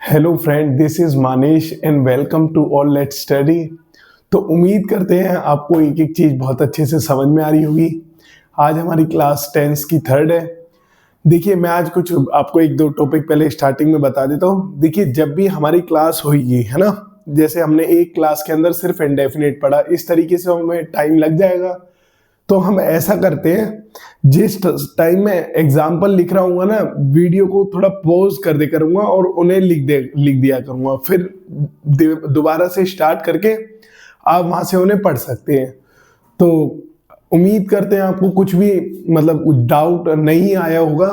Hello friend, this is Manish and welcome to all let's study. तो उम्मीद करते हैं आपको एक एक चीज बहुत अच्छे से समझ में आ रही होगी। आज हमारी क्लास 10th की थर्ड है। देखिए, मैं आज कुछ आपको एक दो टॉपिक पहले स्टार्टिंग में बता देता हूँ। देखिए, जब भी हमारी क्लास होगी, है ना, जैसे हमने एक क्लास के अंदर सिर्फ इंडेफिनिट पढ़ा, इस तरीके से हमें टाइम लग जाएगा। तो हम ऐसा करते हैं, जिस टाइम में एग्जाम्पल लिख रहा हूँ ना, वीडियो को थोड़ा पॉज कर दे करूंगा और उन्हें लिख दिया करूंगा, फिर दोबारा से स्टार्ट करके आप वहां से उन्हें पढ़ सकते हैं। तो उम्मीद करते हैं आपको कुछ भी मतलब डाउट नहीं आया होगा।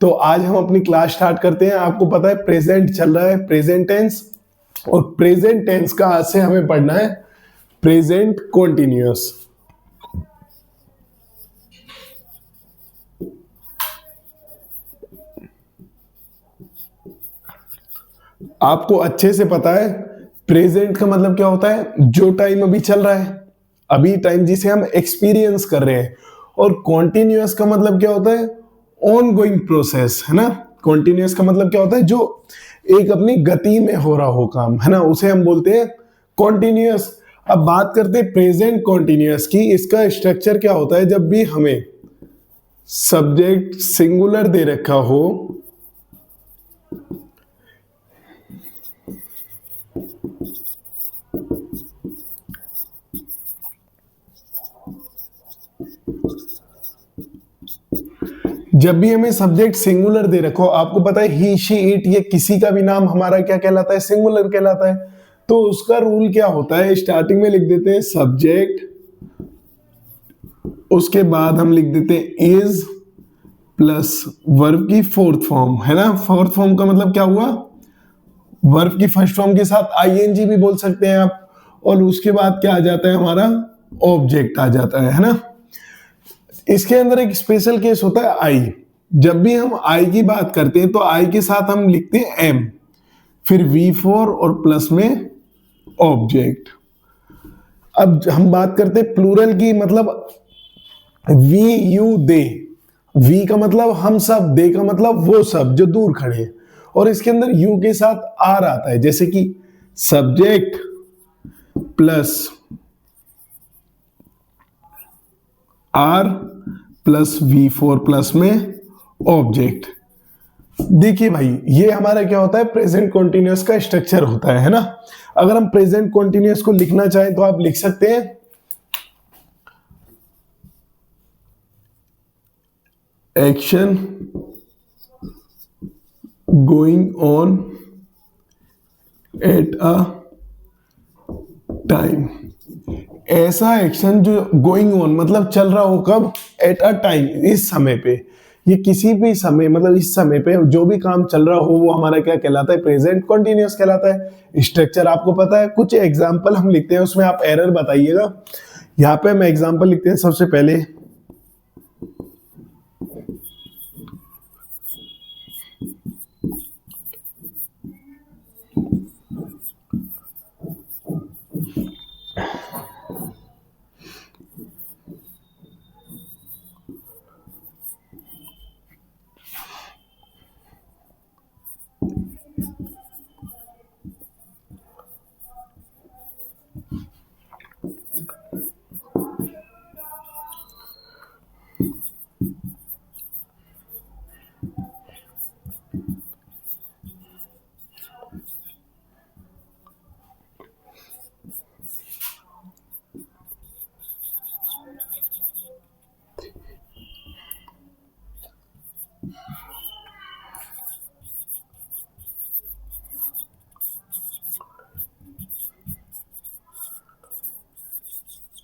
तो आज हम अपनी क्लास स्टार्ट करते हैं। आपको पता है प्रेजेंट चल रहा है, प्रेजेंट टेंस, और प्रेजेंट टेंस का आज से हमें पढ़ना है प्रेजेंट कॉन्टिन्यूअस। आपको अच्छे से पता है प्रेजेंट का मतलब क्या होता है, जो टाइम अभी चल रहा है, अभी टाइम जिसे हम एक्सपीरियंस कर रहे हैं। और कॉन्टिन्यूअस का मतलब क्या होता है, ऑन गोइंग प्रोसेस, है ना। कॉन्टिन्यूअस का मतलब क्या होता है, जो एक अपनी गति में हो रहा हो काम, है ना, उसे हम बोलते हैं कॉन्टिन्यूअस। अब बात करते हैं प्रेजेंट कॉन्टिन्यूअस की। इसका स्ट्रक्चर क्या होता है, जब भी हमें सब्जेक्ट सिंगुलर दे रखा हो, जब भी हमें सब्जेक्ट सिंगुलर दे रखो, आपको पता है ही शी इट, ये किसी का भी नाम हमारा क्या कहलाता है, सिंगुलर कहलाता है। तो उसका रूल क्या होता है, स्टार्टिंग में लिख देते हैं सब्जेक्ट, उसके बाद हम लिख देते हैं इज प्लस वर्ब की फोर्थ फॉर्म, है ना। फोर्थ फॉर्म का मतलब क्या हुआ, वर्ब की फर्स्ट फॉर्म के साथ आईएनजी भी बोल सकते हैं आप। और उसके बाद क्या आ जाता है, हमारा ऑब्जेक्ट आ जाता है ना। इसके अंदर एक स्पेशल केस होता है आई। जब भी हम आई की बात करते हैं तो आई के साथ हम लिखते हैं एम, फिर V4 और प्लस में ऑब्जेक्ट। अब हम बात करते हैं प्लूरल की, मतलब वी यू दे। वी का मतलब हम सब, दे का मतलब वो सब जो दूर खड़े हैं, और इसके अंदर यू के साथ आर आता है, जैसे कि subject plus are plus V4 plus में ऑब्जेक्ट। देखिए भाई, ये हमारा क्या होता है, प्रेजेंट कॉन्टिन्यूअस का स्ट्रक्चर होता है ना। अगर हम प्रेजेंट कॉन्टिन्यूअस को लिखना चाहें तो आप लिख सकते हैं action going on at a time. ऐसा एक्शन जो गोइंग ऑन मतलब चल रहा हो, कब, एट अ टाइम, इस समय पे। ये किसी भी समय, मतलब इस समय पे जो भी काम चल रहा हो, वो हमारा क्या कहलाता है, प्रेजेंट कॉन्टिन्यूअस कहलाता है। स्ट्रक्चर आपको पता है। कुछ एग्जांपल हम लिखते हैं, उसमें आप एरर बताइएगा। यहाँ पे हम एग्जांपल लिखते हैं सबसे पहले,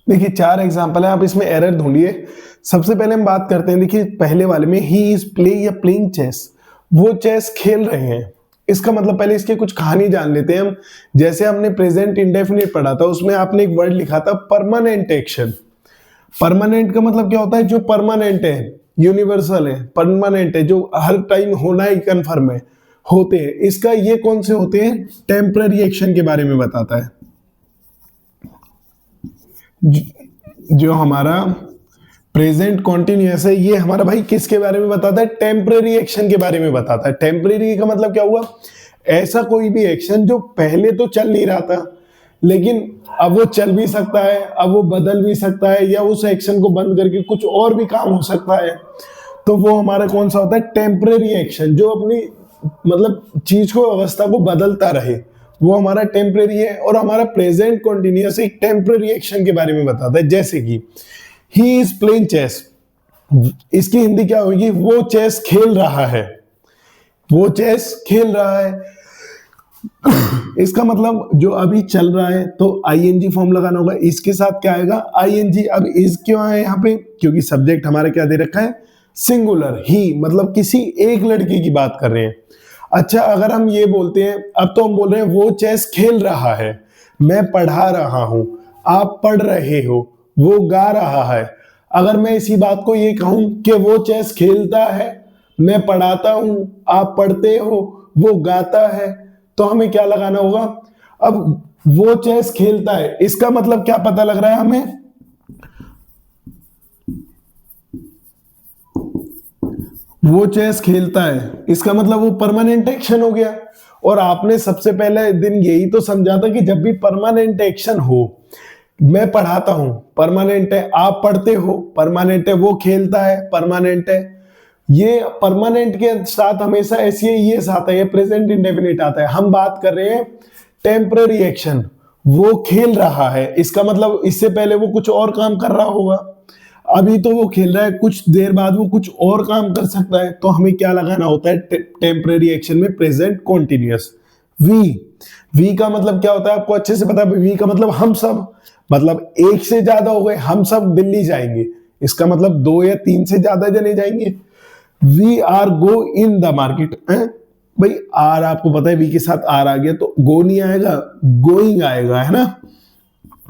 देखिए 4 एग्जांपल है, आप इसमें एरर ढूंढिए। सबसे पहले हम बात करते हैं, देखिए पहले वाले में ही इज प्लेइंग या प्लेइंग चेस, वो चेस खेल रहे हैं। इसका मतलब पहले इसकी कुछ कहानी जान लेते हैं हम। जैसे हमने प्रेजेंट इंडेफिनिट पढ़ा था, उसमें आपने एक वर्ड लिखा था परमानेंट एक्शन। परमानेंट का मतलब क्या होता है, जो परमानेंट है, यूनिवर्सल है, परमानेंट है, जो हर टाइम होना ही कन्फर्म है, होते हैं। इसका ये कौन से होते हैं, टेम्पररी एक्शन के बारे में बताता है। जो हमारा प्रेजेंट कॉन्टिन्यूअस है, ये हमारा भाई किसके बारे में बताता है? टेम्परेरी एक्शन के बारे में बताता है। टेम्परेरी का मतलब क्या हुआ? ऐसा कोई भी एक्शन जो पहले तो चल नहीं रहा था लेकिन अब वो चल भी सकता है, अब वो बदल भी सकता है, या उस एक्शन को बंद करके कुछ और भी काम हो सकता है। तो वो हमारा कौन सा होता है? टेम्परेरी एक्शन, जो अपनी मतलब चीज को, अवस्था को बदलता रहे, वो हमारा टेम्परेरी है। और हमारा प्रेजेंट कॉन्टिन्यूअस एक टेम्परेरी एक्शन के बारे में बताता है। जैसे कि ही इज प्लेइंग चेस, इसकी हिंदी क्या होगी? वो चेस खेल रहा है, वो चेस खेल रहा है। इसका मतलब जो अभी चल रहा है, तो आईएनजी फॉर्म लगाना होगा। इसके साथ क्या आएगा? आईएनजी। अब इज क्यों आए यहाँ पे? क्योंकि सब्जेक्ट हमारा क्या दे रखा है? सिंगुलर। ही मतलब किसी एक लड़के की बात कर रहे हैं। अच्छा, अगर हम ये बोलते हैं, अब तो हम बोल रहे हैं वो चेस खेल रहा है, मैं पढ़ा रहा हूं, आप पढ़ रहे हो, वो गा रहा है। अगर मैं इसी बात को ये कहूं कि वो चेस खेलता है, मैं पढ़ाता हूं, आप पढ़ते हो, वो गाता है, तो हमें क्या लगाना होगा? अब वो चेस खेलता है, इसका मतलब क्या पता लग रहा है हमें? वो चेस खेलता है, इसका मतलब वो परमानेंट एक्शन हो गया। और आपने सबसे पहले दिन यही तो समझा था कि जब भी परमानेंट एक्शन हो, मैं पढ़ाता हूं, परमानेंट है, आप पढ़ते हो, परमानेंट है, वो खेलता है, परमानेंट है। ये परमानेंट के साथ हमेशा ऐसे ये आता है, प्रेजेंट इंडेफिनिट आता है। हम बात कर रहे हैं टेम्पररी एक्शन, वो खेल रहा है, इसका मतलब इससे पहले वो कुछ और काम कर रहा होगा, अभी तो वो खेल रहा है, कुछ देर बाद वो कुछ और काम कर सकता है। तो हमें क्या लगाना होता है टेम्पररी एक्शन में? Present continuous. वी, वी का मतलब क्या होता है? आपको अच्छे से पता है। वी का मतलब हम सब, मतलब एक से ज्यादा हो गए, हम सब दिल्ली जाएंगे, इसका मतलब 2 या 3 से ज्यादा जने जाएंगे। We are go in the market. भाई आर आपको पता है, वी के साथ आर आ गया तो गो नहीं आएगा, गोइंग आएगा, है ना।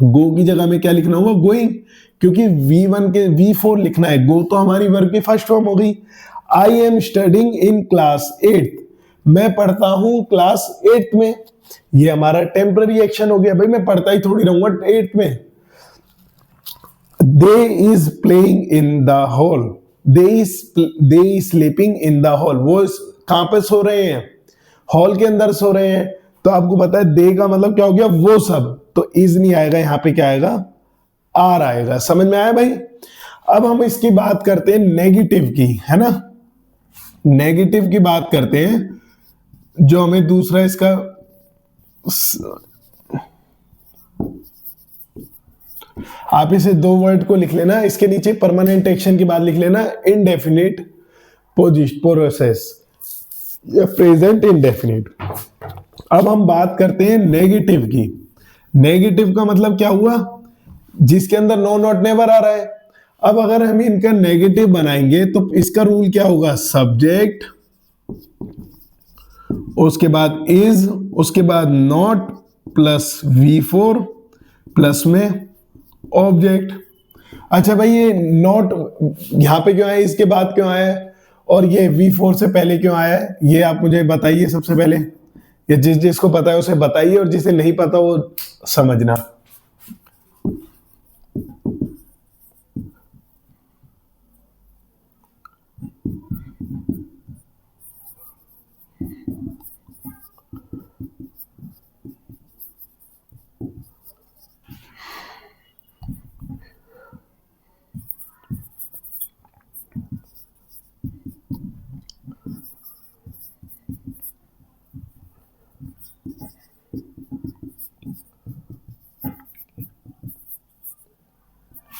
गो की जगह में क्या लिखना होगा? गोइंग, क्योंकि V1 के V4 लिखना है। गो तो हमारी वर्ब की फर्स्ट फॉर्म हो गई। आई एम स्टडिंग इन क्लास 8, मैं पढ़ता हूं क्लास 8 में, ये हमारा टेम्पररी एक्शन हो गया। भाई मैं पढ़ता ही थोड़ी रहूंगा 8 में। They is playing in the hall, they is sleeping in the hall, वो कहां पे सो रहे हैं? हॉल के अंदर सो रहे हैं। तो आपको पता है दे का मतलब क्या हो गया? वो सब। तो इज नहीं आएगा, यहां पे क्या आएगा? आर आएगा। समझ में आया भाई? अब हम इसकी बात करते हैं नेगेटिव की, है ना। नेगेटिव की बात करते हैं, जो हमें दूसरा इसका, आप इसे 2 वर्ड को लिख लेना, इसके नीचे परमानेंट एक्शन की बात लिख लेना, इनडेफिनिट प्रोसेस या प्रेजेंट इंडेफिनिट। अब हम बात करते हैं नेगेटिव की। नेगेटिव का मतलब क्या हुआ? जिसके अंदर नो नॉट नेवर आ रहा है। अब अगर हम इनका नेगेटिव बनाएंगे तो इसका रूल क्या होगा? सब्जेक्ट, उसके बाद इज, उसके बाद नॉट प्लस V4 प्लस में ऑब्जेक्ट। अच्छा भाई, ये नॉट यहां पे क्यों आया, इसके बाद क्यों आया है, और ये V4 से पहले क्यों आया है? ये आप मुझे बताइए सबसे पहले। ये जिसको पता है उसे बताइए, और जिसे नहीं पता वो समझना।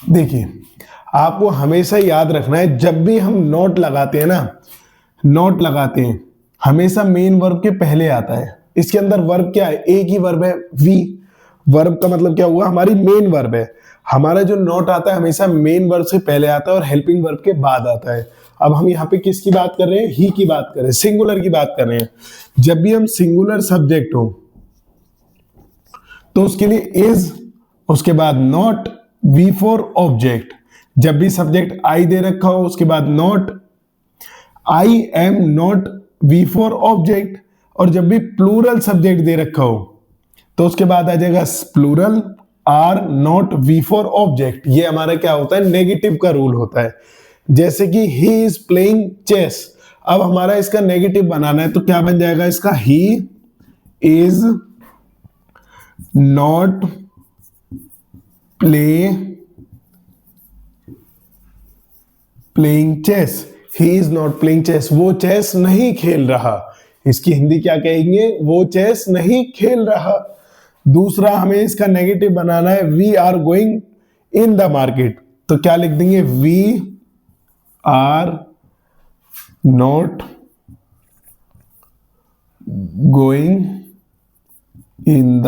देखिए, आपको हमेशा याद रखना है, जब भी हम नॉट लगाते हैं ना, नॉट लगाते हैं हमेशा मेन वर्ब के पहले आता है। इसके अंदर वर्ब क्या है? एक ही वर्ब है, वी। वर्ब का मतलब क्या हुआ? हमारी मेन वर्ब है। हमारा जो नॉट आता है हमेशा मेन वर्ब से पहले आता है और हेल्पिंग वर्ब के बाद आता है। अब हम यहाँ पे किसकी बात कर रहे हैं? ही की बात कर रहे हैं, सिंगुलर की बात कर रहे हैं। जब भी हम सिंगुलर सब्जेक्ट हो तो उसके लिए इज, उसके बाद नॉट, V4 ऑब्जेक्ट। जब भी सब्जेक्ट आई दे रखा हो उसके बाद not, I am not, V4 object. और जब भी प्लूरल सब्जेक्ट दे रखा हो तो उसके बाद आ जाएगा plural, are not we for object, ये हमारा क्या होता है, नेगेटिव का रूल होता है। जैसे कि ही इज प्लेइंग चेस, अब हमारा इसका नेगेटिव बनाना है तो क्या बन जाएगा इसका, he is not playing chess, he is not playing chess, वो चेस नहीं खेल रहा। इसकी हिंदी क्या कहेंगे, वो चेस नहीं खेल रहा। दूसरा हमें इसका नेगेटिव बनाना है, we are going in the market, तो क्या लिख देंगे, we are not going in the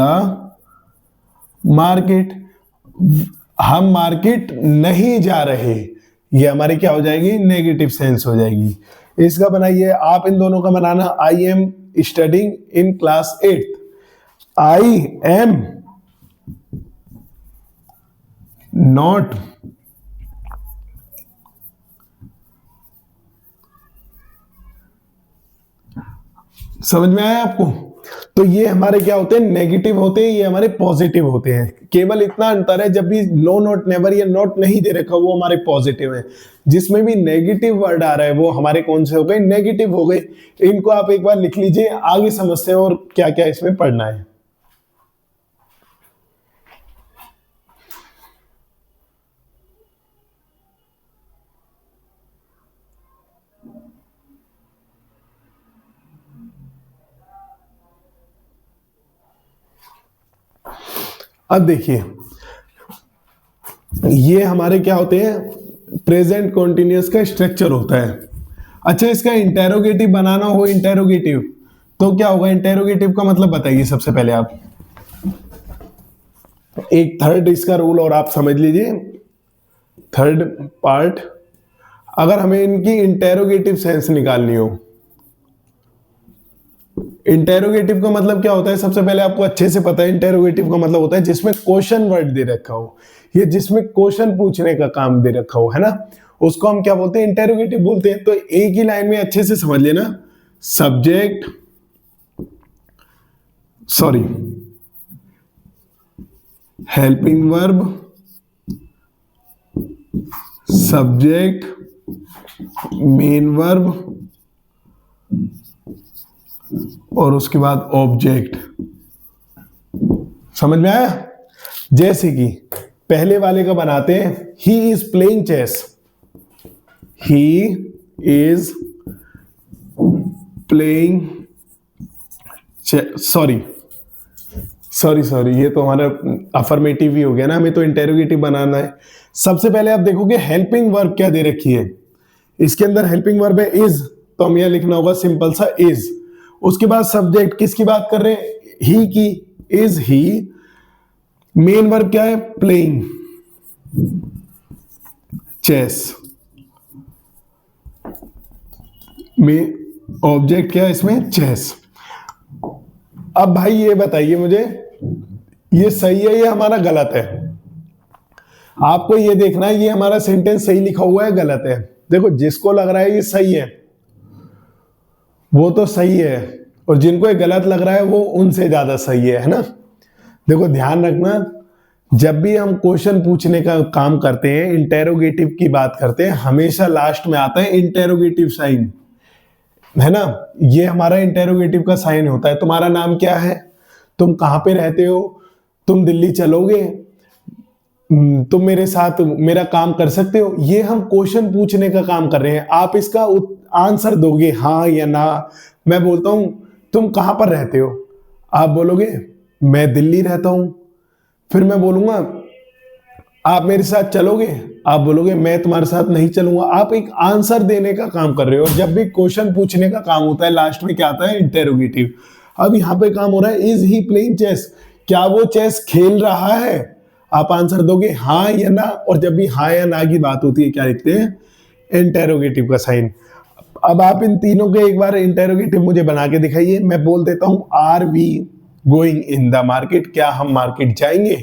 market, हम मार्केट नहीं जा रहे, ये हमारी क्या हो जाएगी, नेगेटिव सेंस हो जाएगी। इसका बनाइए आप, इन दोनों का बनाना, I am studying in class 8th, I am not समझ में आया आपको। तो ये हमारे क्या होते हैं, नेगेटिव होते हैं, ये हमारे पॉजिटिव होते हैं। केवल इतना अंतर है, जब भी नो नॉट नेवर या नॉट नहीं दे रखा वो हमारे पॉजिटिव है, जिसमें भी नेगेटिव वर्ड आ रहा है वो हमारे कौन से हो गए, नेगेटिव हो गए। इनको आप एक बार लिख लीजिए, आगे समझते हैं और क्या क्या इसमें पढ़ना है। अब देखिए, ये हमारे क्या होते हैं, प्रेजेंट कॉन्टिन्यूअस का स्ट्रक्चर होता है। अच्छा, इसका इंटेरोगेटिव बनाना हो, इंटेरोगेटिव तो क्या होगा, इंटेरोगेटिव का मतलब बताइए सबसे पहले आप। एक थर्ड इसका रूल और आप समझ लीजिए, थर्ड पार्ट, अगर हमें इनकी इंटेरोगेटिव सेंस निकालनी हो, इंटेरोगेटिव का मतलब क्या होता है, सबसे पहले आपको अच्छे से पता है, इंटेरोगेटिव का मतलब होता है जिसमें क्वेश्चन वर्ड दे रखा हो, ये जिसमें क्वेश्चन पूछने का काम दे रखा हो, है ना, उसको हम क्या बोलते हैं, इंटेरोगेटिव बोलते हैं। तो एक ही लाइन में अच्छे से समझ लेना, subject, sorry, helping verb, subject, main verb और उसके बाद ऑब्जेक्ट। समझ में आया। जैसे कि पहले वाले का बनाते हैं, he is playing chess, he is playing, sorry ये तो हमारा अफर्मेटिव ही हो गया ना, हमें तो इंटेरोगेटिव बनाना है। सबसे पहले आप देखोगे हेल्पिंग वर्ब क्या दे रखी है, इसके अंदर हेल्पिंग वर्ब है इज, तो हम यहां लिखना होगा सिंपल सा इज। उसके बाद सब्जेक्ट किसकी बात कर रहे हैं, ही की, इज ही। मेन वर्ब क्या है, प्लेइंग चेस। में ऑब्जेक्ट क्या है इसमें, चेस। अब भाई ये बताइए मुझे, ये सही है या हमारा गलत है। आपको ये देखना है ये हमारा सेंटेंस सही लिखा हुआ है गलत है। देखो, जिसको लग रहा है ये सही है वो तो सही है, और जिनको ये गलत लग रहा है वो उनसे ज्यादा सही है ना। देखो ध्यान रखना, जब भी हम क्वेश्चन पूछने का काम करते हैं, इंटेरोगेटिव की बात करते हैं, हमेशा लास्ट में आता है इंटेरोगेटिव साइन, है ना। ये हमारा इंटेरोगेटिव का साइन होता है। तुम्हारा नाम क्या है, तुम कहां पे रहते हो, तुम दिल्ली चलोगे, तुम मेरे साथ मेरा काम कर सकते हो। ये हम क्वेश्चन पूछने का काम कर रहे हैं, आप इसका आंसर दोगे हाँ या ना। मैं बोलता हूं तुम कहां पर रहते हो, आप बोलोगे मैं दिल्ली रहता हूं। फिर मैं बोलूंगा आप मेरे साथ चलोगे, आप बोलोगे मैं तुम्हारे साथ नहीं चलूंगा। आप एक आंसर देने का काम कर रहे हो। जब भी क्वेश्चन पूछने का काम होता है लास्ट में क्या आता है, इंटेरोगेटिव। अब यहां पे काम हो रहा है इज ही प्लेइंग चेस, क्या वो चेस खेल रहा है, आप आंसर दोगे हाँ या ना। और जब भी हाँ या ना की बात होती है क्या लिखते हैं, इंटेरोगेटिव का साइन। अब आप इन तीनों के एक बार इंटेरोगेटिव मुझे बना के दिखाइए। मैं बोल देता हूं are we going in the market, क्या हम मार्केट जाएंगे,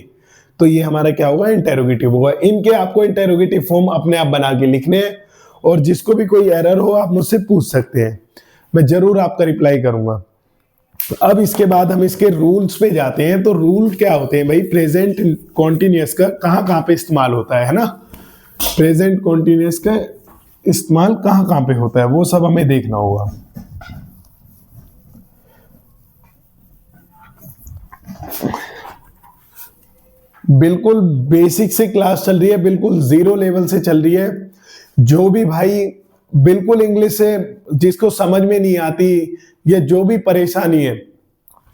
तो ये हमारा क्या होगा, इंटेरोगेटिव होगा। इनके आपको इंटेरोगेटिव फॉर्म अपने आप बना के लिखने हैं, और जिसको भी कोई एरर हो आप मुझसे पूछ सकते हैं, मैं जरूर आपका रिप्लाई करूंगा। अब इसके बाद हम इसके रूल्स पे जाते हैं। तो रूल क्या होते हैं भाई, प्रेजेंट कॉन्टिन्यूअस का कहाँ कहाँ पे इस्तेमाल होता है ना, प्रेजेंट कॉन्टिन्यूअस का इस्तेमाल कहाँ कहाँ पे होता है वो सब हमें देखना होगा। बिल्कुल बेसिक से क्लास चल रही है, बिल्कुल जीरो लेवल से चल रही है। जो भी भाई बिल्कुल इंग्लिश से जिसको समझ में नहीं आती या जो भी परेशानी है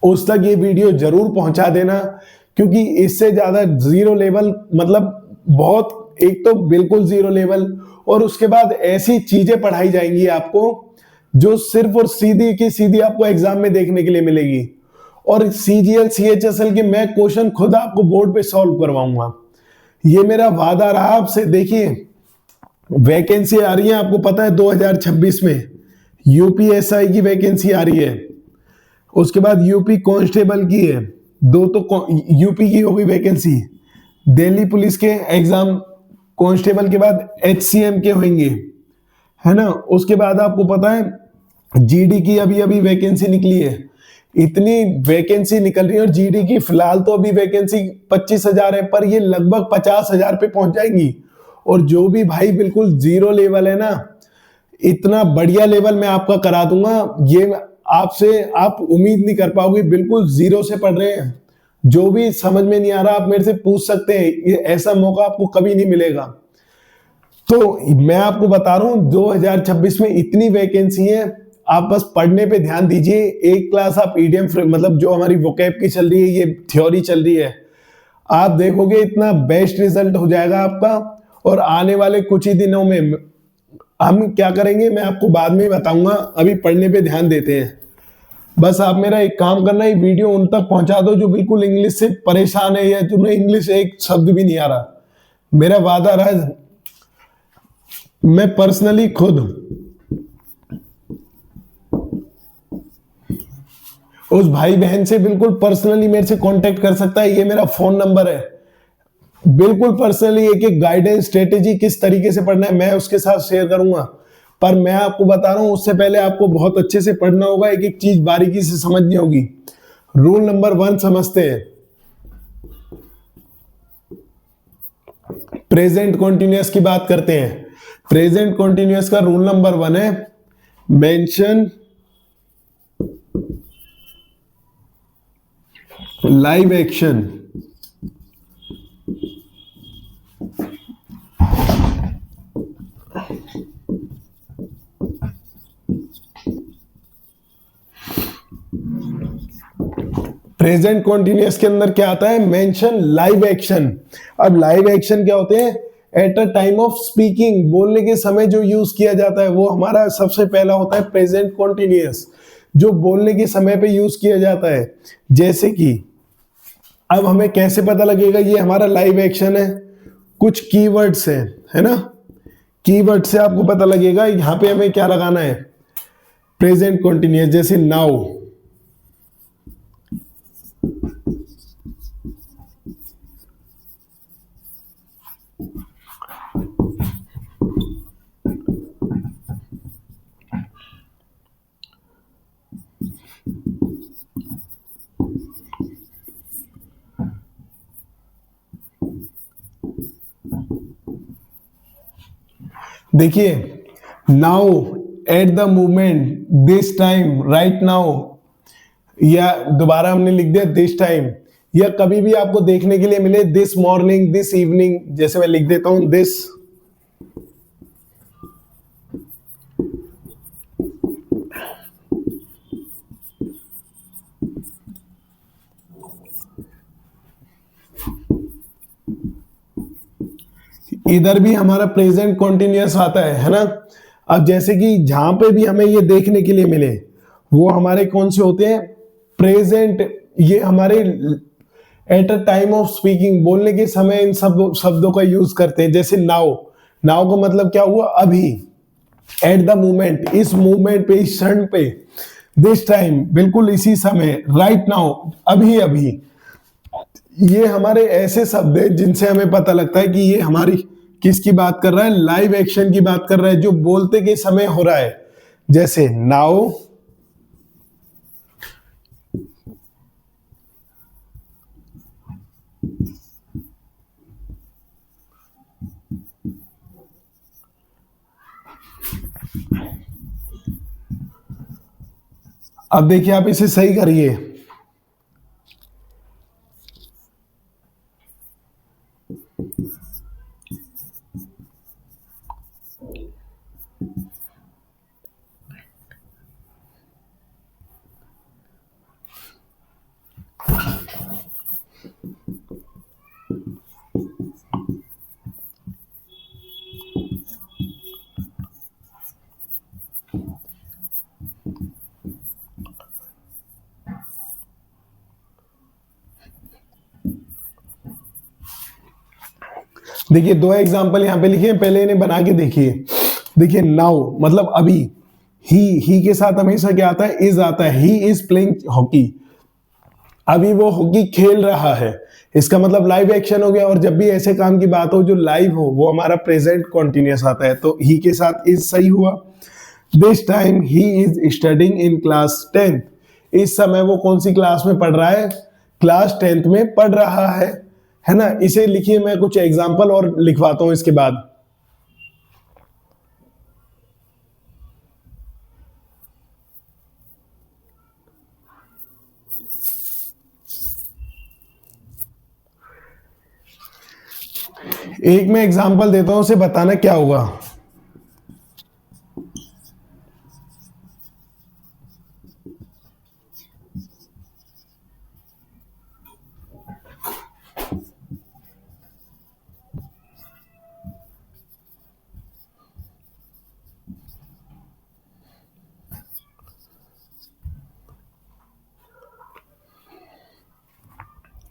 उस तक ये वीडियो जरूर पहुंचा देना, क्योंकि इससे ज्यादा जीरो लेवल मतलब बहुत, एक तो बिल्कुल जीरो लेवल और उसके बाद ऐसी चीजें पढ़ाई जाएंगी आपको जो सिर्फ और सीधी की सीधी आपको एग्जाम में देखने के लिए मिलेगी। और सीजीएल सीएचएसएल के मैं क्वेश्चन खुद आपको बोर्ड पे सॉल्व करवाऊंगा, ये मेरा वादा रहा आपसे। देखिए वैकेंसी आ रही है, आपको पता है 2026 में यूपीएसआई की वैकेंसी आ रही है, उसके बाद यूपी कांस्टेबल की है, दो तो यूपी की होगी वैकेंसी, दिल्ली पुलिस के एग्जाम कांस्टेबल के बाद एचसीएम के होंगे, है ना। उसके बाद आपको पता है जीडी की अभी अभी वैकेंसी निकली है, इतनी वैकेंसी निकल रही है। और जीडी की फिलहाल तो अभी वैकेंसी 25,000 है, पर ये लगभग 50,000 पे पहुंच जाएंगी। और जो भी भाई बिल्कुल जीरो लेवल है ना, इतना बढ़िया लेवल मैं आपका करा दूंगा, ये आपसे आप उम्मीद नहीं कर पाओगे। बिल्कुल जीरो से पढ़ रहे हैं, जो भी समझ में नहीं आ रहा आप मेरे से पूछ सकते हैं, ये ऐसा मौका आपको कभी नहीं मिलेगा। तो मैं आपको बता रहा हूं 2026 में इतनी वैकेंसी है, आप बस पढ़ने पे ध्यान दीजिए। एक क्लास आप ईडीएम मतलब जो हमारी वोकैब की चल रही है, ये थ्योरी चल रही है, आप देखोगे इतना बेस्ट रिजल्ट हो जाएगा आपका। और आने वाले कुछ ही दिनों में हम क्या करेंगे मैं आपको बाद में बताऊंगा, अभी पढ़ने पे ध्यान देते हैं। बस आप मेरा एक काम करना, ये वीडियो उन तक पहुंचा दो जो बिल्कुल इंग्लिश से परेशान है या जिन्हें इंग्लिश एक शब्द भी नहीं आ रहा। मेरा वादा रहा, मैं पर्सनली खुद उस भाई बहन से बिल्कुल पर्सनली मेरे से कांटेक्ट कर सकता है, ये मेरा फोन नंबर है। बिल्कुल पर्सनली एक एक गाइडेंस स्ट्रेटेजी किस तरीके से पढ़ना है मैं उसके साथ शेयर करूंगा। पर मैं आपको बता रहा हूं उससे पहले आपको बहुत अच्छे से पढ़ना होगा, एक एक चीज बारीकी से समझनी होगी। रूल नंबर 1 समझते हैं, प्रेजेंट कॉन्टिन्यूअस की बात करते हैं। प्रेजेंट कॉन्टिन्यूअस का रूल नंबर 1 है mention live action. Present continuous के अंदर क्या आता है, मेंशन लाइव एक्शन। अब लाइव एक्शन क्या होते हैं, at a time of speaking, बोलने के समय जो यूज किया जाता है वो हमारा सबसे पहला होता है प्रेजेंट कॉन्टिन्यूअस, जो बोलने के समय पे यूज किया जाता है। जैसे कि अब हमें कैसे पता लगेगा ये हमारा लाइव एक्शन है, कुछ कीवर्ड्स हैं, है ना। कीवर्ड से आपको पता लगेगा यहां पे हमें क्या लगाना है, प्रेजेंट कॉन्टिन्यूअस। जैसे नाउ, देखिए now, at the movement, this time, right now, या दोबारा हमने लिख दिया दिस टाइम, या कभी भी आपको देखने के लिए मिले दिस मॉर्निंग, दिस इवनिंग, जैसे मैं लिख देता हूं दिस। इधर भी हमारा प्रेजेंट कॉन्टिन्यूअस आता है ना। अब जैसे कि जहां पे भी हमें ये देखने के लिए मिले वो हमारे कौन से होते हैं, प्रेजेंट, ये हमारे at a time of speaking, बोलने के समय इन सब शब्दों का यूज करते हैं। जैसे नाउ, नाउ का मतलब क्या हुआ, अभी। एट द मोमेंट, इस मूवमेंट पे, इस क्षण पे। दिस टाइम, बिल्कुल इसी समय। राइट नाउ, अभी अभी। ये हमारे ऐसे शब्द हैं जिनसे हमें पता लगता है कि ये हमारी किसकी बात कर रहा है, लाइव एक्शन की बात कर रहा है, जो बोलते के समय हो रहा है। जैसे नाउ अब देखिए आप इसे सही करिए। देखिए दो एग्जांपल यहाँ पे लिखे हैं, पहले इन्हें बना के देखिए। देखिए नाउ मतलब अभी, ही के साथ हमेशा क्या आता है, इज आता है। ही इज प्लेइंग हॉकी, अभी वो हॉकी खेल रहा है, इसका मतलब लाइव एक्शन हो गया। और जब भी ऐसे काम की बात हो जो लाइव हो, वो हमारा प्रेजेंट कॉन्टिन्यूअस आता है, तो ही के साथ इज सही हुआ। This time he is studying in class 10th, इस समय वो कौन सी क्लास में पढ़ रहा है, क्लास 10th में पढ़ रहा है ना। इसे लिखिए, मैं कुछ एग्जांपल और लिखवाता हूं इसके बाद। एक मैं एग्जांपल देता हूं, उसे बताना क्या होगा।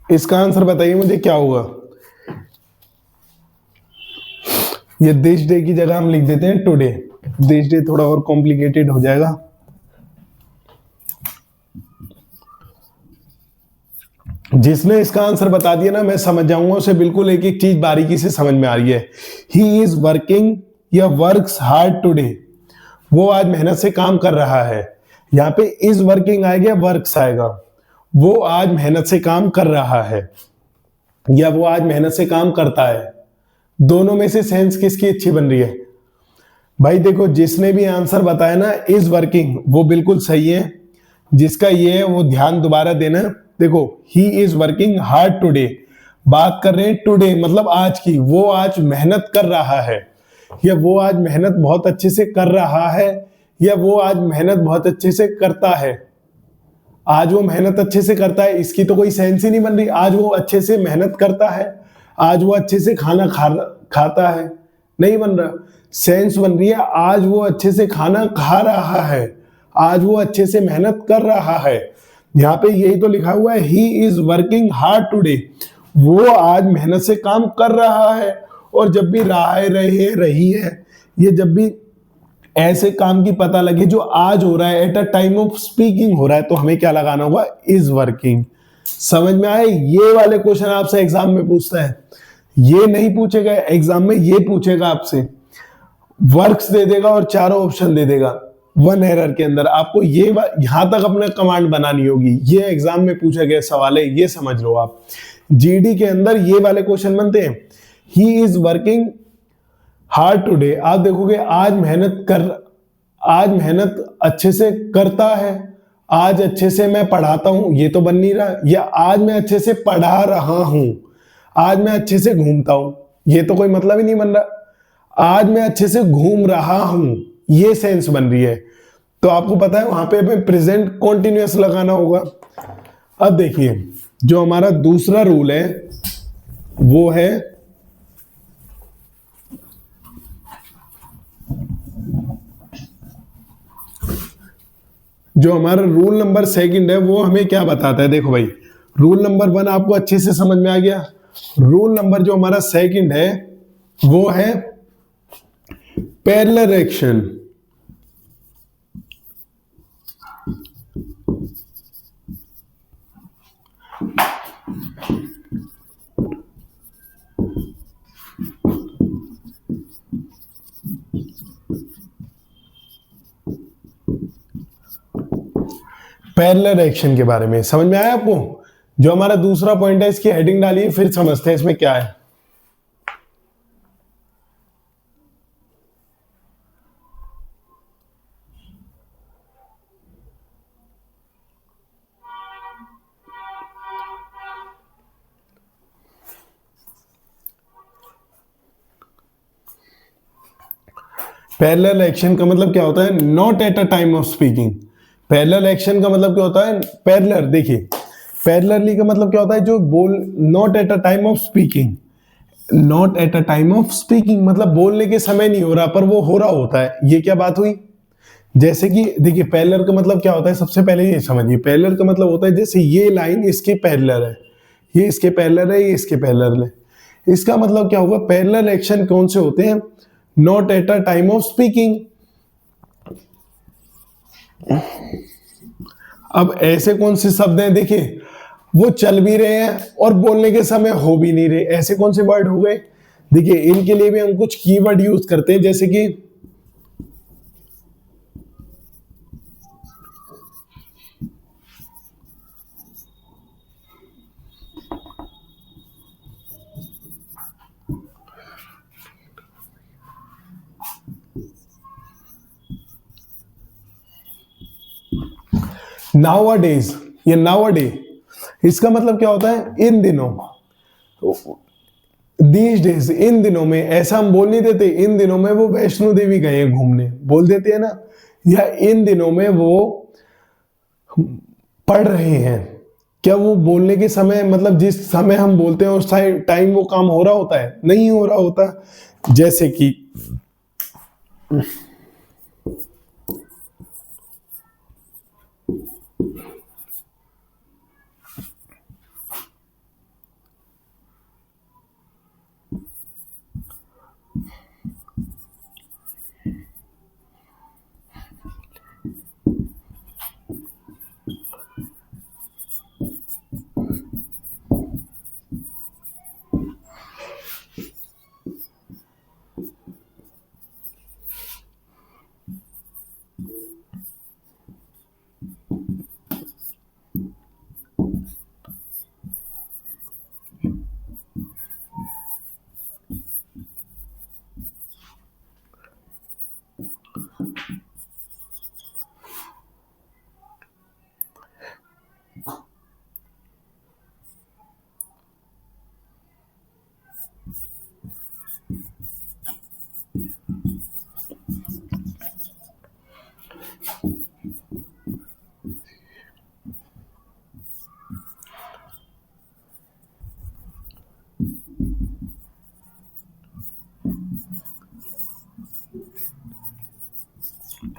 इसका आंसर बताइए मुझे क्या होगा। ये दिस डे की जगह हम लिख देते हैं टुडे, दिस डे थोड़ा और कॉम्प्लिकेटेड हो जाएगा। जिसने इसका आंसर बता दिया ना, मैं समझ जाऊंगा उसे बिल्कुल एक एक चीज बारीकी से समझ में आ रही है। ही इज वर्किंग या वर्क्स हार्ड टुडे, वो आज मेहनत से काम कर रहा है। यहाँ पे इज वर्किंग आएगा, वर्क्स आएगा। वो आज मेहनत से काम कर रहा है या वो आज मेहनत से काम करता है, दोनों में से सेंस किसकी अच्छी बन रही है। भाई देखो, जिसने भी आंसर बताया ना इज वर्किंग, वो बिल्कुल सही है। जिसका ये है वो ध्यान दोबारा देना। देखो, he is working hard today, बात कर रहे हैं टुडे मतलब आज की, वो आज मेहनत कर रहा है, या वो आज मेहनत बहुत अच्छे से कर रहा है, या वो आज मेहनत बहुत अच्छे से करता है। आज वो मेहनत अच्छे से करता है, इसकी तो कोई सेंस ही नहीं बन रही। आज वो अच्छे से मेहनत करता है, आज वो अच्छे से खाना खाता है, नहीं बन रहा। सेंस बन रही है आज वो अच्छे से खाना खा रहा है, आज वो अच्छे से मेहनत कर रहा है। यहाँ पे यही तो लिखा हुआ है, he is working hard today, वो आज मेहनत से काम कर रहा है। और जब भी रहा है, रहे, रही है, ये जब भी ऐसे काम की पता लगे जो आज हो रहा है, at a time of speaking हो रहा है, तो हमें क्या लगाना होगा, इज वर्किंग। समझ में आए। ये वाले क्वेश्चन आपसे एग्जाम में पूछता है, ये नहीं पूछेगा एग्जाम में, ये पूछेगा आपसे, वर्क्स दे देगा और चारों ऑप्शन दे देगा वन एरर के अंदर। आपको ये यहां तक अपने कमांड बनानी होगी। ये एग्जाम में पूछा गया सवाल है, ये समझ लो आप। जीडी के अंदर ये वाले क्वेश्चन बनते हैं। He is working hard today, आप देखोगे आज मेहनत अच्छे से करता है, आज अच्छे से मैं पढ़ाता हूं, ये तो बन नहीं रहा। या आज मैं अच्छे से पढ़ा रहा हूं, आज मैं अच्छे से घूमता हूं, ये तो कोई मतलब ही नहीं बन रहा। आज मैं अच्छे से घूम रहा हूं, ये सेंस बन रही है। तो आपको पता है वहां पे हमें प्रेजेंट कॉन्टिन्यूअस लगाना होगा। अब देखिए, जो हमारा दूसरा रूल है वो है, जो हमारा रूल नंबर सेकंड है वो हमें क्या बताता है। देखो भाई, रूल नंबर वन आपको अच्छे से समझ में आ गया। रूल नंबर जो हमारा सेकंड है वो है पैरेलल एक्शन। पैरेलल एक्शन के बारे में समझ में आया आपको। जो हमारा दूसरा पॉइंट है, इसकी हेडिंग डालिए, फिर समझते हैं इसमें क्या है। पैरेलल एक्शन का मतलब क्या होता है? Not at a time of speaking. Parallel action का मतलब क्या होता है? पैरेलल, देखिए पैरेलली का मतलब क्या होता है? जो बोल, not at a time of speaking, not at a time of speaking मतलब बोलने के समय नहीं हो रहा पर वो हो रहा होता है। ये क्या बात हुई? जैसे कि देखिए पैरेलल का मतलब क्या होता है? सबसे पहले ये समझिए, पैरेलल का मतलब होता है जैसे ये लाइन इसके पैरेलल है, ये इसके पैरेलल है, ये इसके पैरेलल है। इसका मतलब क्या होगा? पैरेलल एक्शन कौन से होते हैं? Not at a time of speaking. अब ऐसे कौन से शब्द हैं? देखिए वो चल भी रहे हैं और बोलने के समय हो भी नहीं रहे, ऐसे कौन से वर्ड हो गए? देखिए इनके लिए भी हम कुछ कीवर्ड यूज करते हैं, जैसे कि नाउअडेज, ये नाउअडे, इसका मतलब क्या होता है? इन दिनों, दीज डेज, इन दिनों में। ऐसा हम बोल नहीं देते इन दिनों में वो वैष्णो देवी गए हैं घूमने, बोल देते हैं ना। या इन दिनों में वो पढ़ रहे हैं। क्या वो बोलने के समय मतलब जिस समय हम बोलते हैं उस टाइम वो काम हो रहा होता है? नहीं हो रहा होता। जैसे कि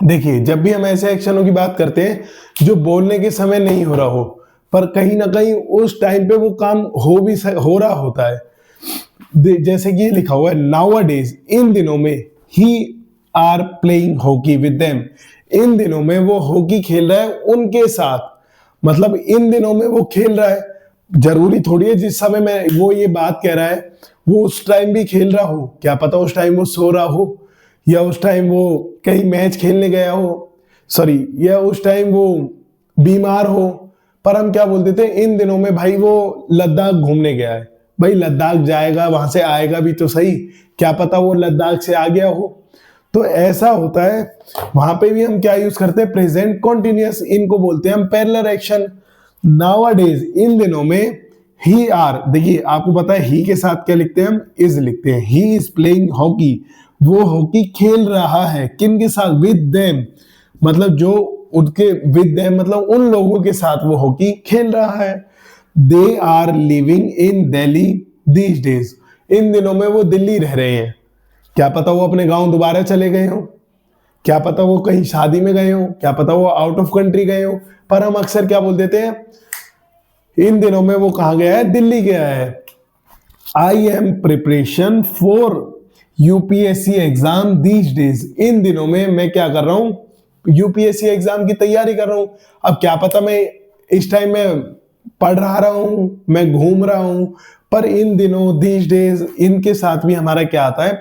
देखिए जब भी हम ऐसे एक्शनों की बात करते हैं जो बोलने के समय नहीं हो रहा हो पर कहीं ना कहीं उस टाइम पे वो काम हो रहा होता है, जैसे कि ये लिखा हुआ है नाउ डेज, इन दिनों में, he are playing hockey with them, इन दिनों में वो हॉकी खेल रहा है उनके साथ। मतलब इन दिनों में वो खेल रहा है, जरूरी थोड़ी है जिस समय में वो ये बात कह रहा है वो उस टाइम भी खेल रहा हो। क्या पता उस टाइम वो सो रहा हो, या उस टाइम वो कहीं मैच खेलने गया हो, सॉरी, या उस टाइम वो बीमार हो। पर हम क्या बोल देते हैं? इन दिनों में भाई वो लद्दाख घूमने गया है। भाई लद्दाख जाएगा, वहां से आएगा भी तो सही, क्या पता वो लद्दाख से आ गया हो। तो ऐसा होता है। वहां पे भी हम क्या यूज करते हैं? प्रेजेंट कॉन्टिन्यूअस, इनको बोलते हैं हम पैरेलल एक्शन। नाउअडेज, इन दिनों में, ही आर, देखिए आपको पता है ही के साथ क्या लिखते हैं हम? इज लिखते हैं। ही इज प्लेइंग हॉकी, वो हॉकी खेल रहा है। किन के साथ? विद देम, मतलब जो उनके, विद देम मतलब उन लोगों के साथ वो हॉकी खेल रहा है। They are living in Delhi these days, इन दिनों में वो दिल्ली रह रहे हैं। क्या पता वो अपने गांव दोबारा चले गए हो, क्या पता वो कहीं शादी में गए हो, क्या पता वो आउट ऑफ कंट्री गए हो। पर हम अक्सर क्या बोल देते हैं? इन दिनों में वो कहां गया है? दिल्ली गया है। I am preparation for UPSC exam these days, इन दिनों में मैं क्या कर रहा हूं? यूपीएससी एग्जाम की तैयारी कर रहा हूं। अब क्या पता मैं इस टाइम में पढ़ रहा हूं, मैं घूम रहा हूं। पर इन दिनों, दीज डेज, इनके साथ भी हमारा क्या आता है?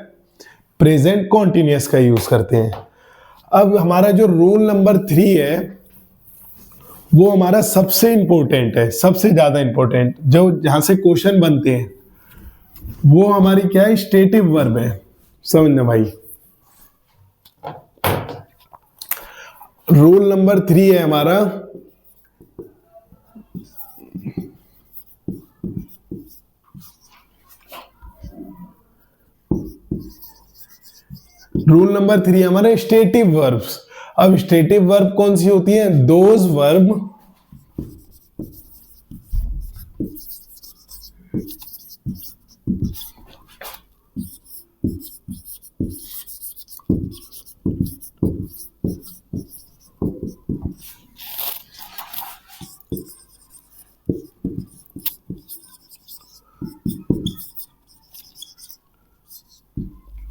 प्रेजेंट कॉन्टिन्यूअस का यूज करते हैं। अब हमारा जो रूल नंबर 3 है वो हमारा सबसे इंपॉर्टेंट है, सबसे ज्यादा इंपॉर्टेंट, जो जहां से क्वेश्चन बनते हैं। वो हमारी क्या है? स्टेटिव वर्ब है। समझना भाई, रूल नंबर 3 है हमारा रूल नंबर 3 हमारे स्टेटिव वर्ब्स। अब स्टेटिव वर्ब कौन सी होती है? दोज वर्ब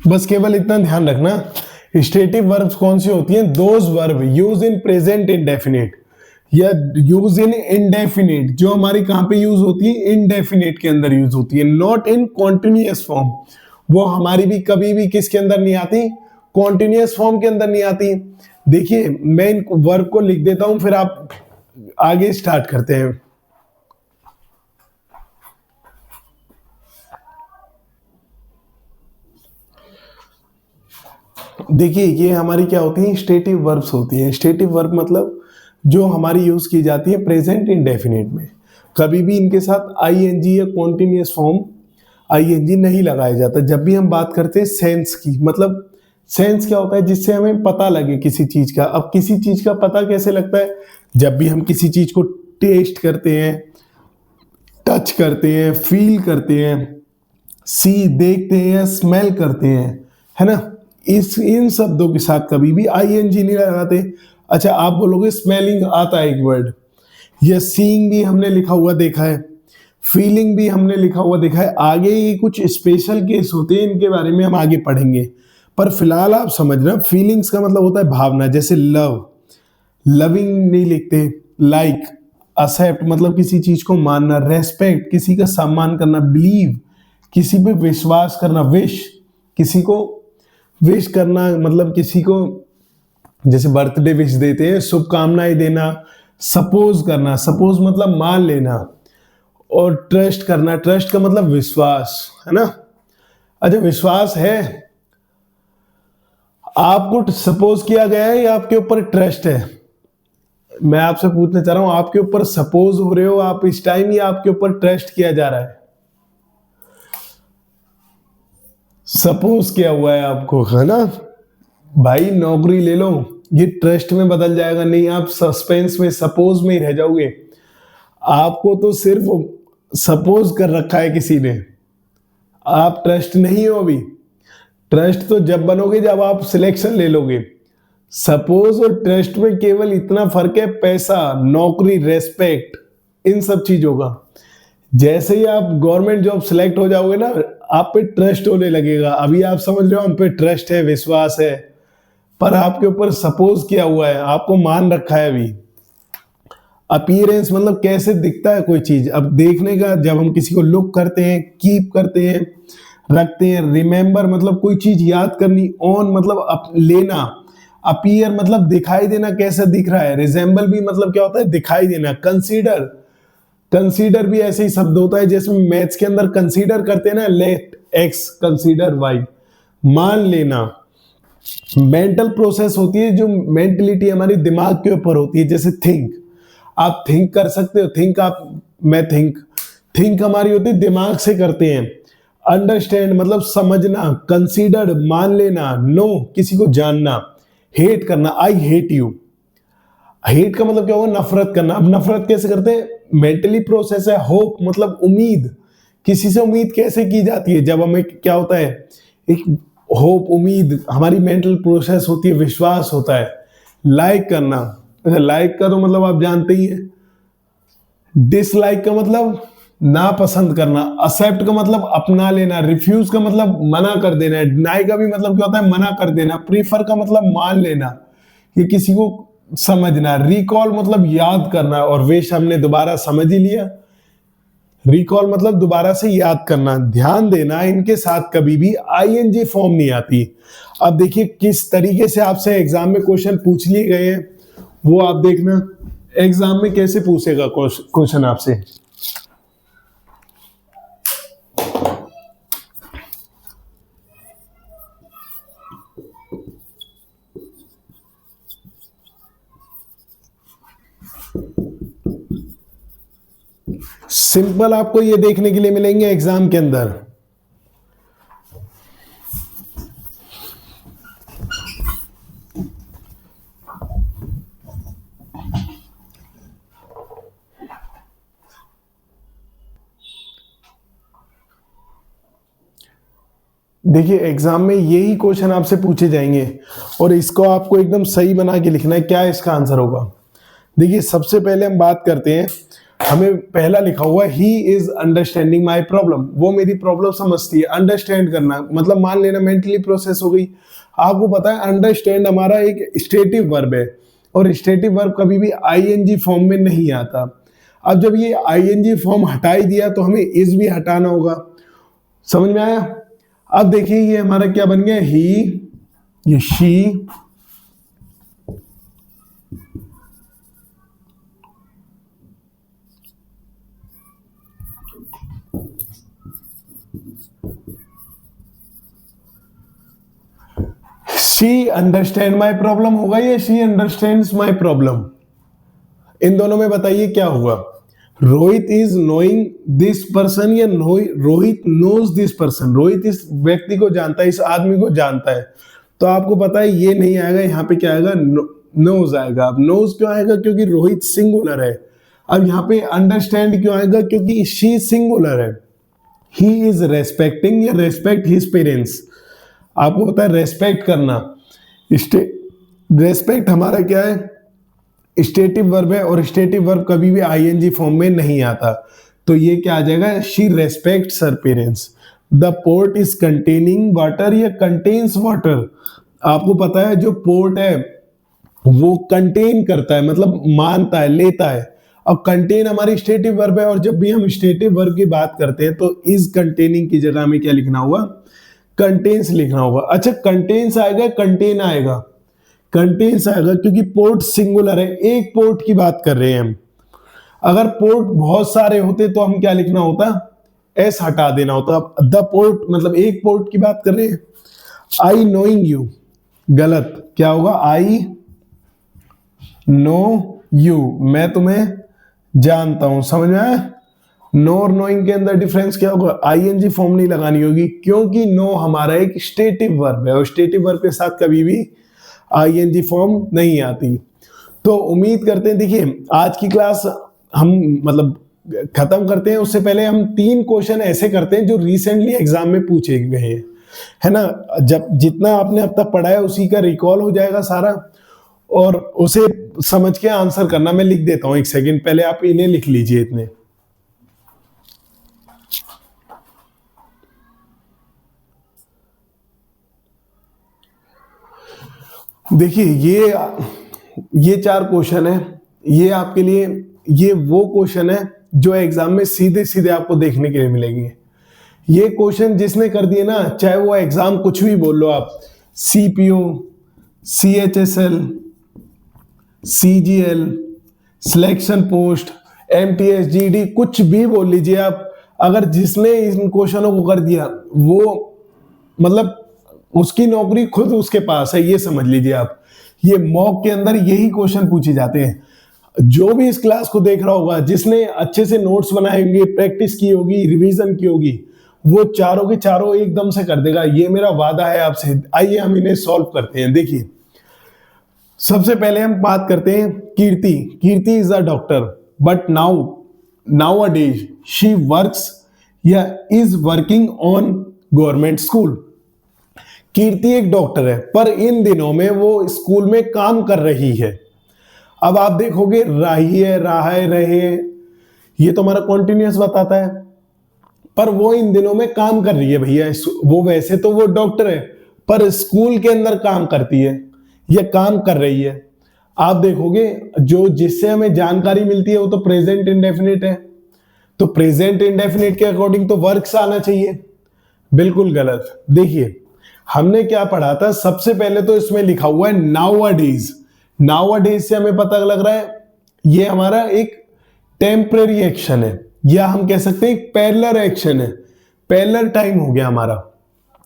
बस केवल इतना ध्यान रखना, स्टेटिव वर्ब्स कौन सी होती हैं? Those verb use in present indefinite या यूज इन इंडेफिनिट, जो हमारी कहां पे यूज होती है? इंडेफिनिट के अंदर यूज होती है, नॉट इन कॉन्टिन्यूअस फॉर्म। वो हमारी भी कभी भी किसके अंदर नहीं आती? कॉन्टिन्यूअस फॉर्म के अंदर नहीं आती। देखिए मैं इन वर्ब को लिख देता हूं, फिर आप आगे स्टार्ट करते हैं। देखिए ये हमारी क्या होती है? स्टेटिव वर्ब्स होती हैं। स्टेटिव वर्ब मतलब जो हमारी यूज की जाती है प्रेजेंट इंडेफिनिट में। कभी भी इनके साथ आईएनजी या कॉन्टिन्यूअस फॉर्म आईएनजी नहीं लगाया जाता। जब भी हम बात करते हैं सेंस की, मतलब सेंस क्या होता है? जिससे हमें पता लगे किसी चीज का। अब किसी चीज का पता कैसे लगता है? जब भी हम किसी चीज को टेस्ट करते हैं, टच करते हैं, फील करते हैं, सी देखते हैं या स्मेल करते हैं, है ना? इन शब्दों के साथ कभी भी आईएनजी नहीं लगाते। अच्छा आप बोलोगे स्मेलिंग आता है एक वर्ड, या सीइंग भी हमने लिखा हुआ देखा है, फीलिंग भी हमने लिखा हुआ देखा है। आगे ये कुछ स्पेशल केस होते हैं, इनके बारे में हम आगे पढ़ेंगे। पर फिलहाल आप समझना, फीलिंग्स का मतलब होता है भावना, जैसे लव, लविंग नहीं लिखते। लाइक, एक्सेप्ट मतलब किसी चीज को मानना, रेस्पेक्ट किसी का सम्मान करना, बिलीव किसी पे विश्वास करना, विश किसी को विश करना मतलब किसी को जैसे बर्थडे विश देते हैं, शुभकामनाएं देना, सपोज करना, सपोज मतलब मान लेना, और ट्रस्ट करना, ट्रस्ट का मतलब विश्वास, है ना? अच्छा विश्वास है, आपको सपोज किया गया है या आपके ऊपर ट्रस्ट है? मैं आपसे पूछना चाह रहा हूं, आपके ऊपर सपोज हो रहे हो आप इस टाइम, या आपके ऊपर ट्रस्ट किया जा रहा है? सपोज किया हुआ है आपको, है ना? भाई नौकरी ले लो, ये ट्रस्ट में बदल जाएगा। नहीं, आप सस्पेंस में, सपोज में ही रह जाओगे। आपको तो सिर्फ सपोज कर रखा है किसी ने, आप ट्रस्ट नहीं हो अभी। ट्रस्ट तो जब बनोगे जब आप सिलेक्शन ले लोगे। सपोज और ट्रस्ट में केवल इतना फर्क है, पैसा, नौकरी, रेस्पेक्ट, इन सब चीजों का। जैसे ही आप गवर्नमेंट जॉब सिलेक्ट हो जाओगे ना, आप पे ट्रस्ट होने लगेगा। अभी आप समझ रहे हो हम पे ट्रस्ट है, विश्वास है, पर आपके ऊपर सपोज किया हुआ है, आपको मान रखा है अभी। अपीयरेंस मतलब कैसे दिखता है कोई चीज। अब देखने का, जब हम किसी को लुक करते हैं, कीप करते हैं, रखते हैं। रिमेंबर मतलब कोई चीज याद करनी। ऑन मतलब लेना। अपीयर मतलब दिखाई देना, कैसा दिख रहा है। रिजेंबल भी मतलब क्या होता है? दिखाई देना। कंसीडर, कंसीडर भी ऐसे ही शब्द होता है जैसे मैथ्स के अंदर कंसीडर करते हैं ना, लेट एक्स कंसीडर वाई, मान लेना। मेंटल प्रोसेस होती है, जो मेंटलिटी हमारी दिमाग के ऊपर होती है, जैसे थिंक, आप थिंक कर सकते हो। थिंक आप, मैं थिंक, थिंक हमारी होती है दिमाग से करते हैं। अंडरस्टैंड मतलब समझना। कंसीडर मान लेना। नो किसी को जानना। हेट करना, आई हेट यू। हेट का मतलब क्या होगा? नफरत करना। अब नफरत कैसे करते हैं? मेंटली प्रोसेस है। होप मतलब उम्मीद, किसी से उम्मीद कैसे की जाती है? जब हमें क्या होता है? एक होप, उम्मीद हमारी मेंटल प्रोसेस होती है, विश्वास होता है। लाइक करना, लाइक का तो मतलब आप जानते ही हैं। डिसलाइक का मतलब नापसंद करना। एक्सेप्ट का मतलब अपना लेना। रिफ्यूज का मतलब मना कर देना। डिनाई का भी मतलब क्या होता है? मना कर देना। प्रीफर का मतलब मान लेना, ये किसी को समझना। रिकॉल मतलब याद करना, और विश हमने दोबारा समझ ही लिया। रिकॉल मतलब दोबारा से याद करना। ध्यान देना, इनके साथ कभी भी आईएनजी फॉर्म नहीं आती। अब देखिए किस तरीके से आपसे एग्जाम में क्वेश्चन पूछ लिए गए हैं, वो आप देखना एग्जाम में कैसे पूछेगा क्वेश्चन आपसे। सिंपल आपको ये देखने के लिए मिलेंगे एग्जाम के अंदर। देखिए एग्जाम में यही क्वेश्चन आपसे पूछे जाएंगे और इसको आपको एकदम सही बना के लिखना है, क्या इसका आंसर होगा। देखिए सबसे पहले हम बात करते हैं, हमें पहला लिखा हुआ he is understanding my problem, वो मेरी प्रॉब्लम समझती है। अंडरस्टैंड करना मतलब मान लेना मेंटली प्रोसेस हो गई। आपको पता है अंडरस्टैंड हमारा एक स्टेटिव वर्ब है और स्टेटिव वर्ब कभी भी आईएनजी फॉर्म में नहीं आता। अब जब ये आईएनजी फॉर्म हटा ही दिया तो हमें इज भी हटाना होगा। समझ में आया। अब देखिए ये हमारा क्या बन गया, ही, ये she, she understand my problem होगा या शी अंडरस्टैंड्स माई प्रॉब्लम, इन दोनों में बताइए क्या होगा। Rohit is knowing this person या Rohit knows this person, Rohit इस व्यक्ति को जानता है, इस आदमी को जानता है। तो आपको पता है ये नहीं आएगा, यहाँ पे क्या आएगा, नोज आएगा। अब नोज क्यों आएगा, क्योंकि रोहित सिंगुलर है। अब यहाँ पे अंडरस्टैंड क्यों आएगा, क्योंकि शी सिंगुलर है। ही इज रेस्पेक्टिंग या रेस्पेक्ट हिज पेरेंट्स, आपको पता है रेस्पेक्ट करना, रेस्पेक्ट हमारा क्या है, स्टेटिव वर्ब है और स्टेटिव वर्ब कभी भी आईएनजी फॉर्म में नहीं आता। तो ये क्या आ जाएगा, she respects her parents. The port is containing water या कंटेन्स वाटर, आपको पता है जो पोर्ट है वो कंटेन करता है, मतलब मानता है, लेता है। अब कंटेन हमारी स्टेटिव वर्ब है और जब भी हम स्टेटिव वर्ब की बात करते हैं तो इज कंटेनिंग की जगह में क्या लिखना होगा, कंटेन्स लिखना होगा। अच्छा कंटेन्स आएगा, कंटेन आएगा, कंटेन्स आएगा क्योंकि पोर्ट सिंगुलर है, एक पोर्ट की बात कर रहे हैं हम। अगर पोर्ट बहुत सारे होते तो हम क्या लिखना होता, एस हटा देना होता। द पोर्ट मतलब एक पोर्ट की बात कर रहे हैं। आई नोइंग यू, गलत, क्या होगा, आई नो यू, मैं तुम्हें जानता हूं। समझ में आया। नो और नोइंग के अंदर डिफरेंस क्या होगा, आईएनजी फॉर्म नहीं लगानी होगी क्योंकि नो हमारा एक स्टेटिव वर्ब है और स्टेटिव वर्ब के साथ कभी भी आईएनजी फॉर्म नहीं आती। तो उम्मीद करते हैं, देखिए आज की क्लास हम मतलब खत्म करते हैं, उससे पहले हम 3 क्वेश्चन ऐसे करते हैं जो रिसेंटली एग्जाम में पूछे गए हैं, है ना। जब जितना आपने अब तक पढ़ा है उसी का रिकॉल हो जाएगा सारा और उसे समझ के आंसर करना। मैं लिख देता हूं, 1 सेकंड पहले आप इन्हें लिख लीजिए इतने। देखिए ये 4 क्वेश्चन है, ये आपके लिए ये वो क्वेश्चन है जो एग्जाम में सीधे सीधे आपको देखने के लिए मिलेंगे। ये क्वेश्चन जिसने कर दिए ना, चाहे वो एग्जाम कुछ भी बोल लो आप, CPO, CHSL, CGL, selection post, MTS, GD, कुछ भी बोल लीजिए आप, अगर जिसने इन क्वेश्चनों को कर दिया वो मतलब उसकी नौकरी खुद उसके पास है, ये समझ लीजिए आप। ये मॉक के अंदर यही क्वेश्चन पूछे जाते हैं। जो भी इस क्लास को देख रहा होगा, जिसने अच्छे से नोट्स बनाए होंगे, प्रैक्टिस की होगी, रिवीजन की होगी, वो चारों के चारों एकदम से कर देगा, ये मेरा वादा है आपसे। आइए हम इन्हें सॉल्व करते हैं। देखिए सबसे पहले हम बात करते हैं Kirti. Kirti is a doctor but now a days she works या is working on government school. Kirti एक डॉक्टर है पर इन दिनों में वो स्कूल में काम कर रही है। अब आप देखोगे रही है, रहा है, रहे, ये तो हमारा कॉन्टिन्यूअस बताता है, पर वो इन दिनों में काम कर रही है भैया। वो वैसे तो वो डॉक्टर है पर स्कूल के अंदर काम करती है या काम कर रही है। आप देखोगे जो जिससे हमें जानकारी मिलती है वो तो प्रेजेंट इंडेफिनिट है, तो प्रेजेंट इंडेफिनिट के अकॉर्डिंग तो वर्क्स आना चाहिए। बिल्कुल गलत। देखिए हमने क्या पढ़ा था, सबसे पहले तो इसमें लिखा हुआ है नाउअडेज। नाउअडेज से हमें पता लग रहा है ये हमारा एक टेम्पररी एक्शन है या हम कह सकते हैं एक पैरेलल एक्शन है। पैरेलल टाइम हो गया हमारा।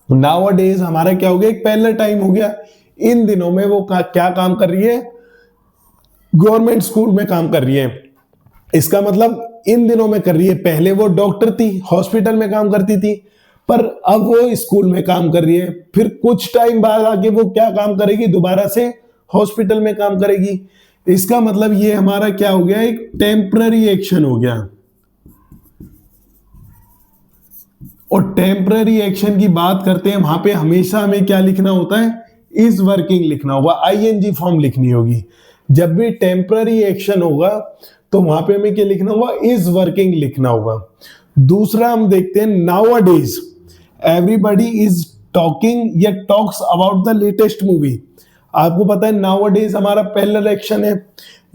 नाउअडेज हमारा क्या हो गया, एक पैरेलल टाइम हो गया। इन दिनों में वो क्या काम कर रही है, गवर्नमेंट स्कूल में काम कर रही है। इसका मतलब इन दिनों में कर रही है, पहले वो डॉक्टर थी, हॉस्पिटल में काम करती थी, पर अब वो स्कूल में काम कर रही है। फिर कुछ टाइम बाद आके वो क्या काम करेगी, दोबारा से हॉस्पिटल में काम करेगी। इसका मतलब ये हमारा क्या हो गया, एक टेम्पररी एक्शन हो गया। और टेम्पररी एक्शन की बात करते हैं, वहां पे हमेशा हमें क्या लिखना होता है, इज वर्किंग लिखना होगा, आईएनजी फॉर्म लिखनी होगी। जब भी टेम्पररी एक्शन होगा तो वहां पे हमें क्या लिखना होगा, इज वर्किंग लिखना होगा। दूसरा हम देखते हैं नाउअडेज एवरीबॉडी इज टॉकिंग या talks about the latest movie. आपको पता है नाउअडेज हमारा पहला एक्शन है,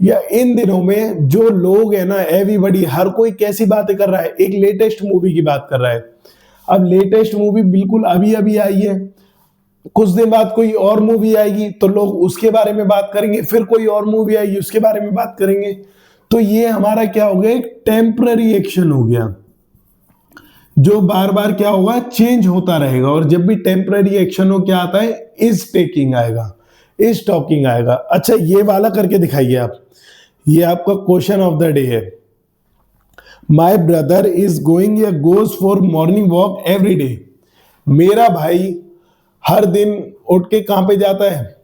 या इन दिनों में जो लोग है ना, एवरीबॉडी हर कोई कैसी बातें कर रहा है, एक लेटेस्ट मूवी की बात कर रहा है। अब लेटेस्ट मूवी बिल्कुल अभी अभी आई है, कुछ दिन बाद कोई और मूवी आएगी तो लोग उसके बारे में बात करेंगे, फिर कोई और मूवी आएगी उसके बारे में बात करेंगे। तो ये हमारा क्या हो गया, एक टेम्पररी एक्शन हो गया जो बार बार क्या होगा, चेंज होता रहेगा। और जब भी टेम्पररी एक्शन हो क्या आता है, इज टेकिंग आएगा, इज टॉकिंग आएगा। अच्छा ये वाला करके दिखाइए आप, ये आपका क्वेश्चन ऑफ द डे है। माई ब्रदर इज गोइंग या goes for morning walk every day. मेरा भाई हर दिन उठ के कहां पे जाता है,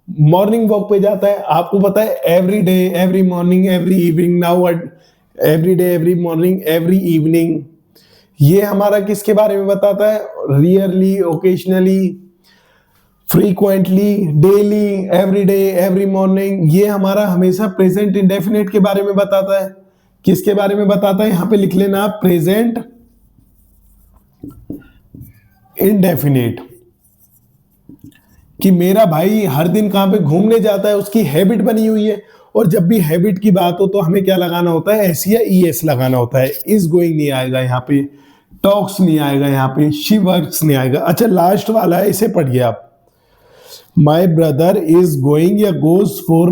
मॉर्निंग वॉक पे जाता है। आपको पता है every day, every morning, every evening, now every day, every morning, every evening, ये हमारा किसके बारे में बताता है, rarely, occasionally, frequently, daily, every day, every morning, ये हमारा हमेशा प्रेजेंट इंडेफिनिट के बारे में बताता है। किसके बारे में बताता है, यहां पे लिख लेना प्रेजेंट इंडेफिनिट, कि मेरा भाई हर दिन कहां पे घूमने जाता है, उसकी हैबिट बनी हुई है। और जब भी हैबिट की बात हो तो हमें क्या लगाना होता है, एस या ईएस लगाना होता है। इज गोइंग नहीं आएगा यहाँ पे, टॉक्स नहीं आएगा यहाँ पे, शी वर्क्स नहीं आएगा। अच्छा लास्ट वाला है, इसे पढ़िए आप। माई ब्रदर इज गोइंग या goes for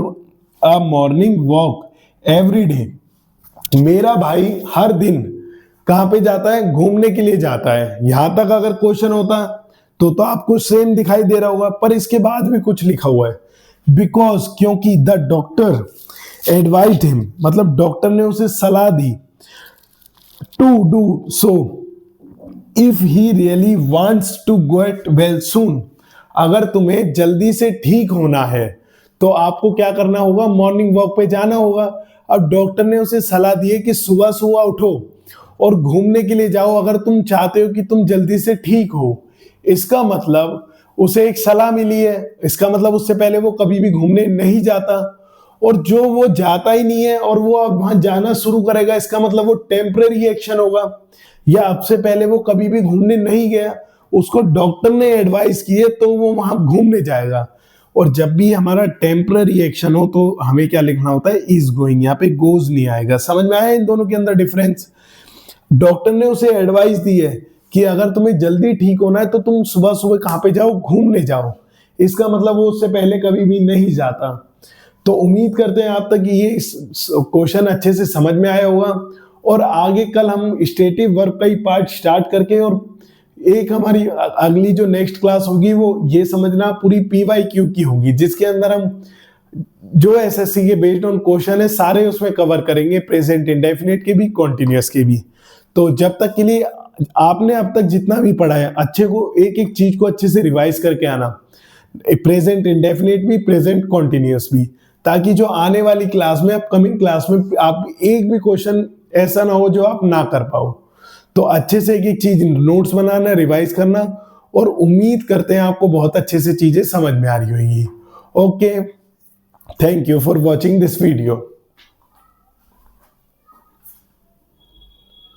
a morning walk every day. मेरा भाई हर दिन कहां पे जाता है, घूमने के लिए जाता है। यहां तक अगर क्वेश्चन होता तो आपको सेम दिखाई दे रहा होगा, पर इसके बाद भी कुछ लिखा हुआ है, बिकॉज, क्योंकि द डॉक्टर एडवाइज्ड हिम, मतलब डॉक्टर ने उसे सलाह दी, to do so if he really wants to get well soon. अगर तुम्हें जल्दी से ठीक होना है तो आपको क्या करना होगा, मॉर्निंग वॉक पे जाना होगा। अब डॉक्टर ने उसे सलाह दी है कि सुबह सुबह उठो और घूमने के लिए जाओ अगर तुम चाहते हो कि तुम जल्दी से ठीक हो। इसका मतलब उसे एक सलाह मिली है, इसका मतलब उससे पहले वो कभी भी घूमने नहीं जाता, और जो वो जाता ही नहीं है और वो अब वहां जाना शुरू करेगा, इसका मतलब वो टेम्पररी एक्शन होगा। या अब से पहले वो कभी भी घूमने नहीं गया, उसको डॉक्टर ने एडवाइस की है तो वो वहां घूमने जाएगा। और जब भी हमारा टेम्पररी एक्शन हो तो हमें क्या लिखना होता है, इज गोइंग, यहाँ पे गोज नहीं आएगा। समझ में आया इन दोनों के अंदर डिफरेंस। डॉक्टर ने उसे एडवाइस दी है कि अगर तुम्हें जल्दी ठीक होना है तो तुम सुबह सुबह कहां पे जाओ, घूमने जाओ। इसका मतलब वो उससे पहले कभी भी नहीं जाता। तो उम्मीद करते हैं आप तक ये क्वेश्चन अच्छे से समझ में आया होगा। और आगे कल हम स्टेटिव वर्ब का ही पार्ट स्टार्ट करके, और एक हमारी अगली जो नेक्स्ट क्लास होगी वो ये समझना पूरी PYQ की होगी, जिसके अंदर हम जो एसएससी के बेस्ड ऑन क्वेश्चन है सारे उसमें कवर करेंगे, प्रेजेंट इंडेफिनिट के भी, कॉन्टिन्यूअस के भी। तो जब तक के लिए आपने अब तक जितना भी पढ़ा है अच्छे को, एक एक चीज को अच्छे से रिवाइज करके आना, प्रेजेंट इंडेफिनिट भी, प्रेजेंट कॉन्टिन्यूअस भी, ताकि जो आने वाली क्लास में, अपकमिंग क्लास में आप एक भी क्वेश्चन ऐसा ना हो जो आप ना कर पाओ। तो अच्छे से एक एक चीज नोट्स बनाना, रिवाइज करना, और उम्मीद करते हैं आपको बहुत अच्छे से चीजें समझ में आ रही होंगी। Okay, thank you for watching this video.